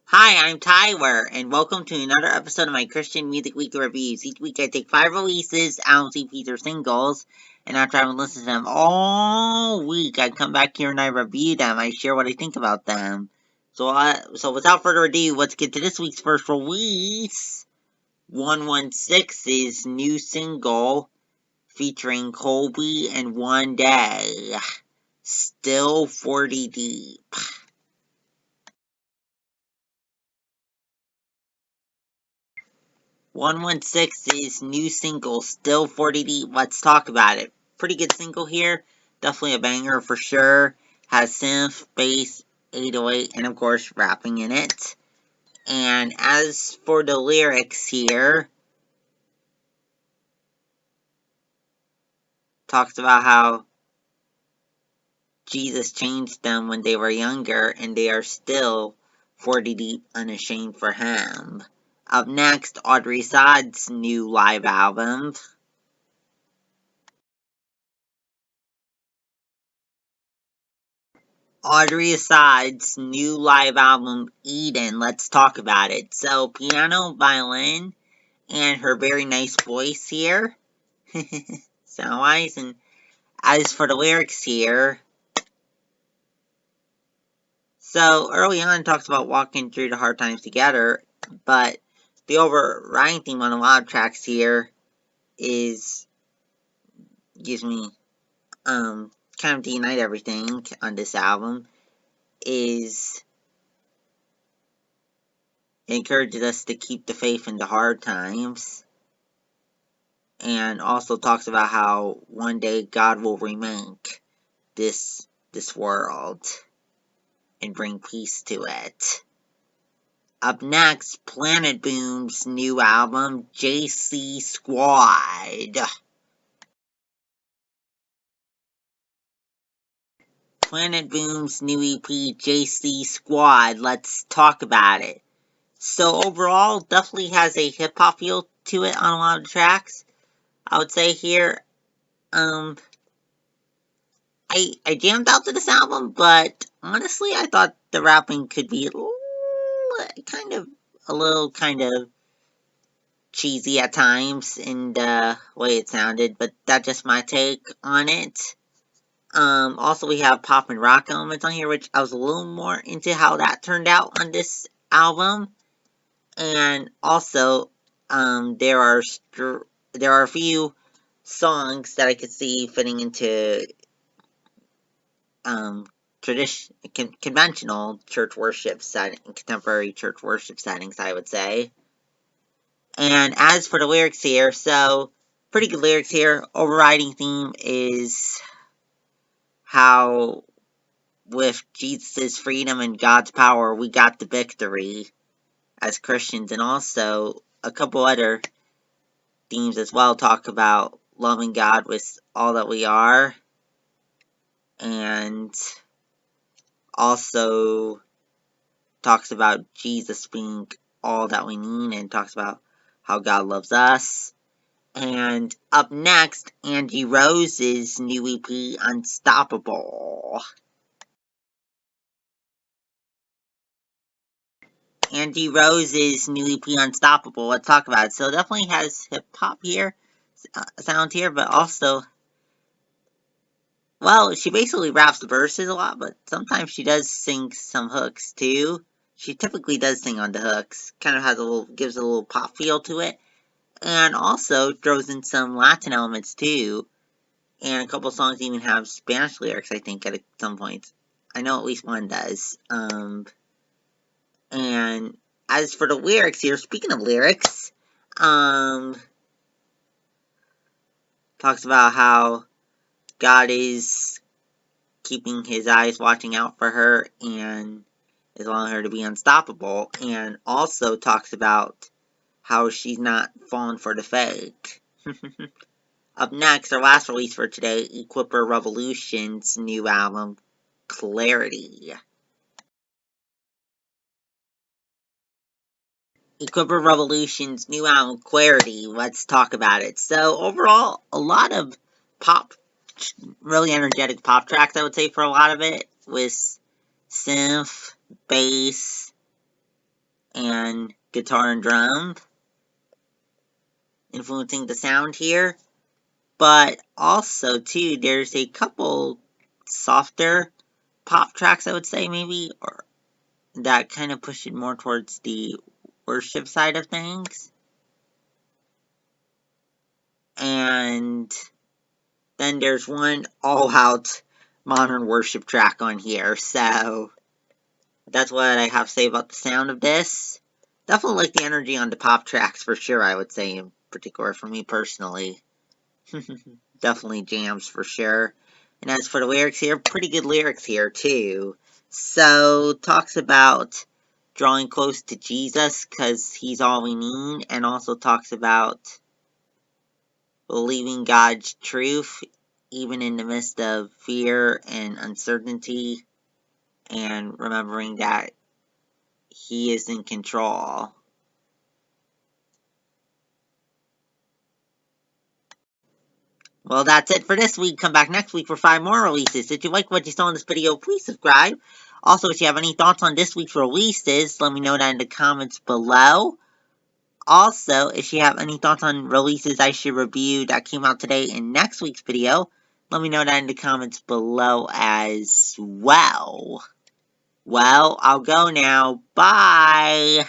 Hi, I'm Tyler, and welcome to another episode of my Christian Music Weekly Reviews. Each week I take 5 releases, albums, EPs, or singles, and after I've listened to them all week, I come back here and I review them. I share what I think about them. So without further ado, let's get to this week's first release. 116's new single featuring Hulvey and One Day. Still 40 Deep. 116's new single, Still 40 Deep, let's talk about it. Pretty good single here. Definitely a banger for sure. Has synth, bass, 808, and of course rapping in it. And as for the lyrics here, talks about how Jesus changed them when they were younger and they are still 40 deep unashamed for him. Up next, Audrey Assad's new live album. Audrey Assad's new live album, Eden. Let's talk about it. So, piano, violin, and her very nice voice here. Sound-wise. And as for the lyrics here, so early on it talks about walking through the hard times together, but the overriding theme on a lot of tracks here is, gives me, kind of to unite everything on this album, is it encourages us to keep the faith in the hard times, and also talks about how one day God will remake this world and bring peace to it. Up next, Planet Boom's new album, JC Squad. Planet Boom's new EP, JC Squad. Let's talk about it. So overall, definitely has a hip-hop feel to it on a lot of tracks. I would say here, I jammed out to this album, but honestly, I thought the rapping could be a little cheesy at times in the way it sounded, but that's just my take on it. Also, we have pop and rock elements on here, which I was a little more into how that turned out on this album. And also, there are a few songs that I could see fitting into conventional church worship setting, contemporary church worship settings, I would say. And as for the lyrics here, so pretty good lyrics here. Overriding theme is how with Jesus' freedom and God's power, we got the victory as Christians, and also a couple other themes as well talk about loving God with all that we are, and also talks about Jesus being all that we need, and talks about how God loves us. And up next, Angie Rose's new EP, Unstoppable. Angie Rose's new EP, Unstoppable. Let's talk about it. So it definitely has hip-hop here, sound here, but also, well, she basically raps the verses a lot, but sometimes she does sing some hooks too. She typically does sing on the hooks. Kind of gives a little pop feel to it. And also throws in some Latin elements too. And a couple songs even have Spanish lyrics, I think, at some points. I know at least one does. And as for the lyrics here, speaking of lyrics, talks about how God is keeping his eyes watching out for her and is allowing her to be unstoppable. And also talks about how she's not falling for the fake. Up next, our last release for today, Equipper Revolution's new album, Clarity. Equipper Revolution's new album, Clarity. Let's talk about it. So, overall, a lot of pop, really energetic pop tracks, I would say, for a lot of it, with synth, bass, and guitar and drum influencing the sound here. But also, too, there's a couple softer pop tracks, I would say, maybe, or that kind of push it more towards the worship side of things. And then there's one all-out modern worship track on here, so that's what I have to say about the sound of this. Definitely like the energy on the pop tracks for sure, I would say, in particular for me personally. Definitely jams for sure. And as for the lyrics here, pretty good lyrics here too. So, talks about drawing close to Jesus because he's all we need, and also talks about believing God's truth even in the midst of fear and uncertainty, and remembering that he is in control. Well, that's it for this week. Come back next week for 5 more releases. If you like what you saw in this video, please subscribe. Also, if you have any thoughts on this week's releases, let me know that in the comments below. Also, if you have any thoughts on releases I should review that came out today in next week's video, let me know that in the comments below as well. Well, I'll go now. Bye!